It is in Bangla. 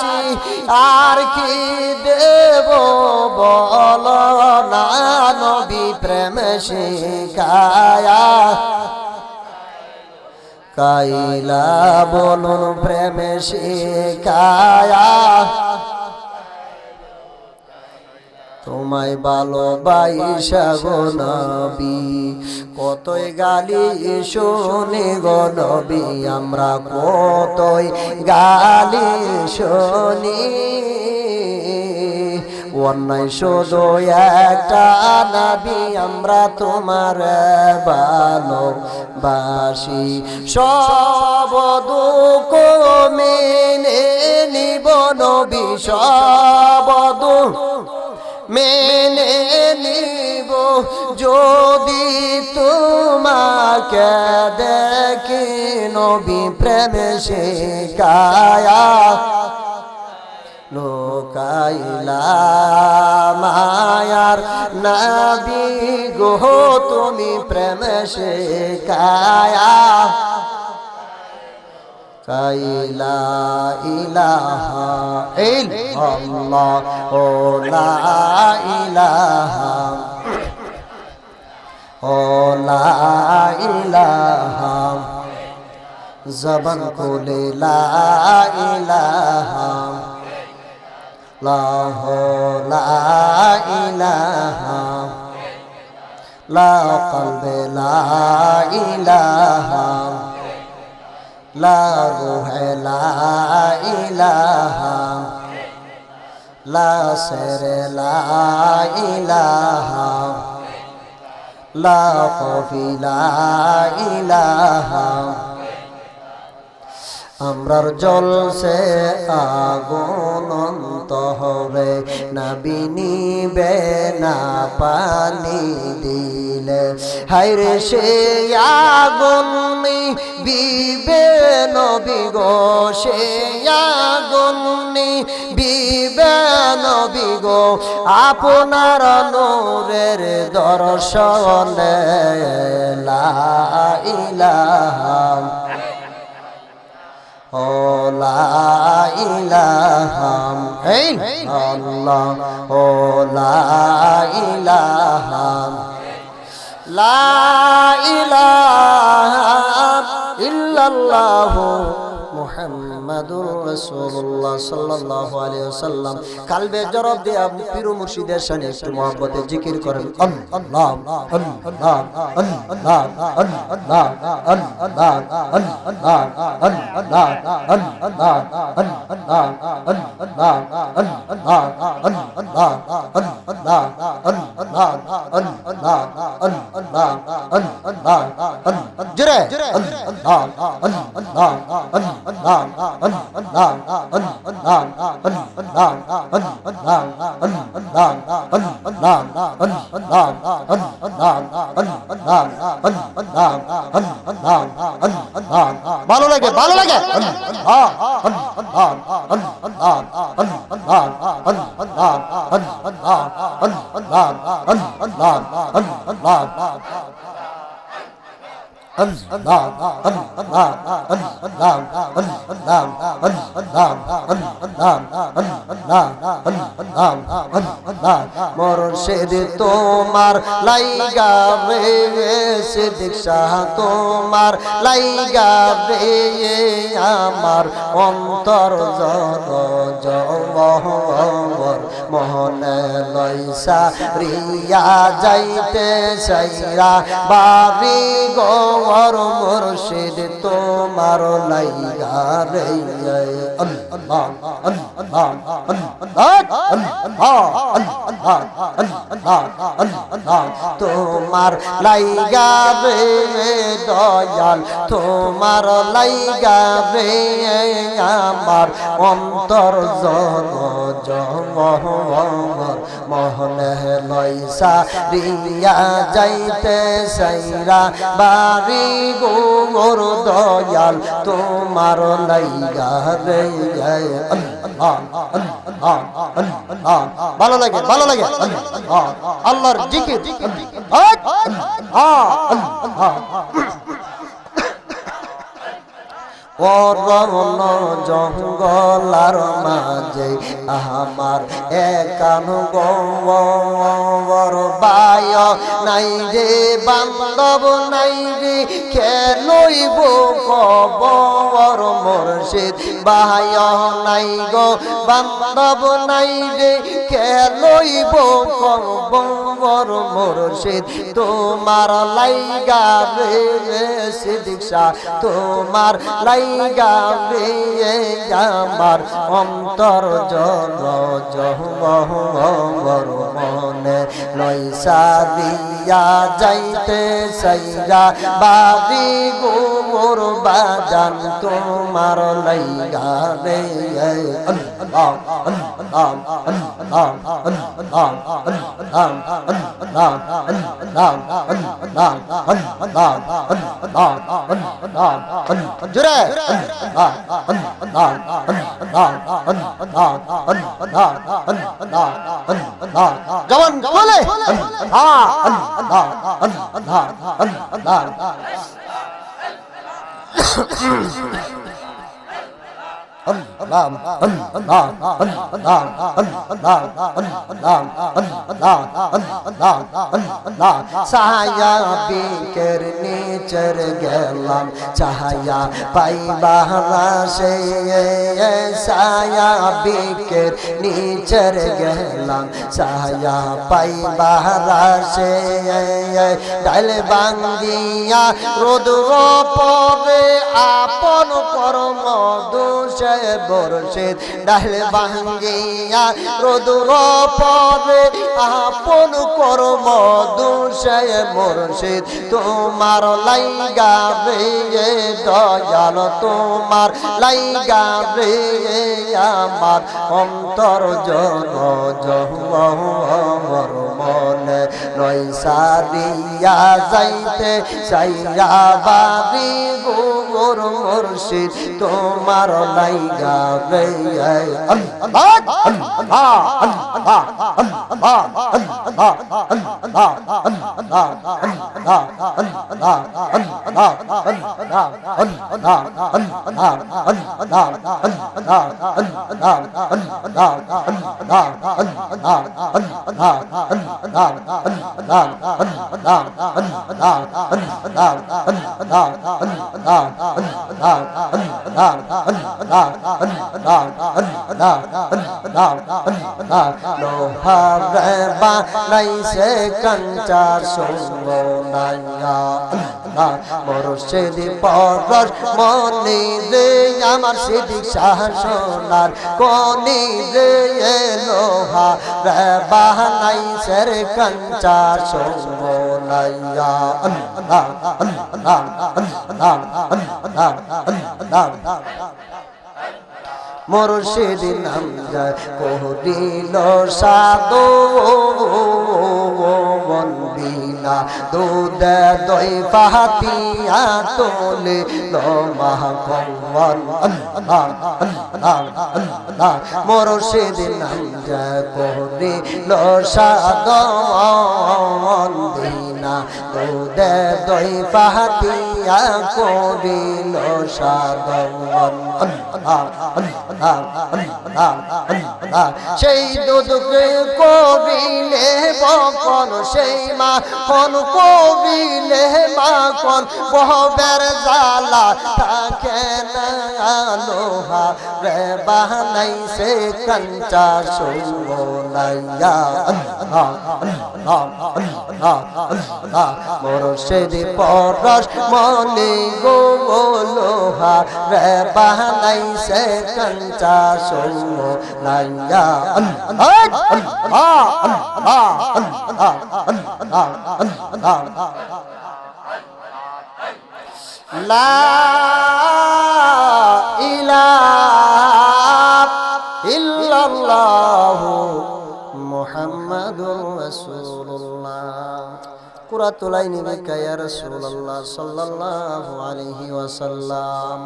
আছি আর কি দেব বলো না নবী প্রেম শিখায়া কাইলা বলুন প্রেম শিখায়া তোমায় ভালোবাসা গো নবী কতই গালি শুনি গো নবী আমরা কতই গালি শুনি অন্যায় শুধু একটা নবী আমরা তোমার ভালোবাসি সব দুঃখ মেনে নিব নবী সব দুঃখ মেনে নিব যদি তোমাকে দেখি নবী প্রেম শিখায়া লোকাইলা মায়ার নবী গো তুমি প্রেম শিখায়া কাইলা ইলাহা ইল্লাল্লাহ ও লা ইলাহা ও লা ইলাহা জবান খুলে লা ইলাহা লা ইলাহা লা কলবে লা ইলাহা লা রূহে লা ইলাহা লা সেরে লা ইলাহা লা কফি লা ইলাহা আমরার জলসে আগুন অন্তরে নবী নিবে না পানি দিলে হায়রে সে আগুন নিবিবে নবী গো সে আগুন নিবিবে নবী গো আপনার নূরের দর্শনে লা ইলাহা ও লা ইলাহা ইল্লাল্লাহ ও লা ইলাহা লা ইলাহা ইল্লাল্লাহ মুহাম্মাদুর রাসূলুল্লাহ সাল্লাল্লাহু আলাইহি ওয়াসাল্লাম কালবে জবাব দিয়া পীর মুর্শিদের শানে একটু মহব্বতে জিকির করেন আল্লাহ আল্লাহ আল্লাহ আল্লাহ আল্লাহ ভালো লাগে ভালো লাগে মুর্শিদ তোমার লাইগা রে সিদ্দিক শাহ তোমার লাইগা রে আমার অন্তর জবর মোহনে লইসা রিয়া যাইতে সাইরা বাড়ি গোর মুর্শিদ তোমার লাইগা রে আল্লাহ আল্লাহ আল্লাহ তোমার লাইগা রে দয়াল তোমার লাইগা রে আমার অন্তর জমর মোহনে লইসা রিয়া যাইতে সাইরা বাড়ি গোর দয়াল তোমার লাইগা রে ভালো লাগে ভালো লাগে আল্লাহর জিকির অরণ্য জঙ্গলার মাঝে আমার একান গর বায় নাই রে বান্ধব নাই রে খেলইব কবর মুর্শিদ বায় নাই গো বান্ধব নাই রে খেলইব কবর মুর্শিদ তোমার লাইগা রে সিদ্দিক শাহ তোমার লাইগা রে আমার অন্তর জহর মনে লইসা দিয়া যাইতে সাইরা বাড়ি গোর বাজান তোমার লাইগা রে আল্লাহ আল্লাহ আল্লাহ আল্লাহ জোরে জবান বলে ছায়া বিকের নিচর গেলাম ছায়া পাইবা সে ছায়া বিকের নিচর গেলাম ছায়া পাইবা সে ডাল বাঙ্গিয়া রোদ্র পরে আপন কর্ম দোষে বর্ষিত ডাল বাঙ্গিয়া রোদ্র পরে আপন কর্ম দোষে মুর্শিদ তোমার লাইগা রে দয়াল তোমার লাইগা রে আমার অন্তর জহর মনে লইসা দিয়া যাইতে চাইয়া বাড়ি গোর মুর্শিদ তোমার লাইগা রে আল্লাহ আল্লাহ আল্লাহ আল্লাহ আল্লাহ আল্লাহ আল্লাহ বানাইছে কাঞ্চা সোনায়া মুর্শিদ পরশ মনি রে আমার সিদ্দিক শাহ সোনার কোনি রে লোহা রে বানাইছে কাঞ্চা সোনায়া আল্লাহ আল্লাহ আল্লাহ আল্লাহ আল্লাহ মুর্শিদ নাম কহিল সাধু বন্দিনা দুধ দই পাহাতিয়া তোলে মহাকমল আল্লাহ আল্লাহ আল্লাহ মুর্শিদ নাম কহিল সাধু বন্দিনা দুধ দই পাহাতিয়া করিল সাধু সেই দুধকে কবিলে বকন সেই মা কোন কবিলে মাখন বহবের জালা থাকে না লোহা রে বানাইছে কাঞ্চা সোনায়া আল্লাহ আল্লাহ আল্লাহ আল্লাহ মুর্শিদ পরশ মনি গো লোহা রে বানাইছে কাঞ্চা সোনায়া আল্লাহ আল্লাহ আল্লাহ আল্লাহ আল্লাহ আল্লাহ লা ইলাহা ইল্লাল্লাহু মুহাম্মাদুর রাসূলুল্লাহ কুরাতুল আইনি বিকা ইয়া রাসূলুল্লাহ সাল্লাল্লাহু আলাইহি ওয়াসাল্লাম।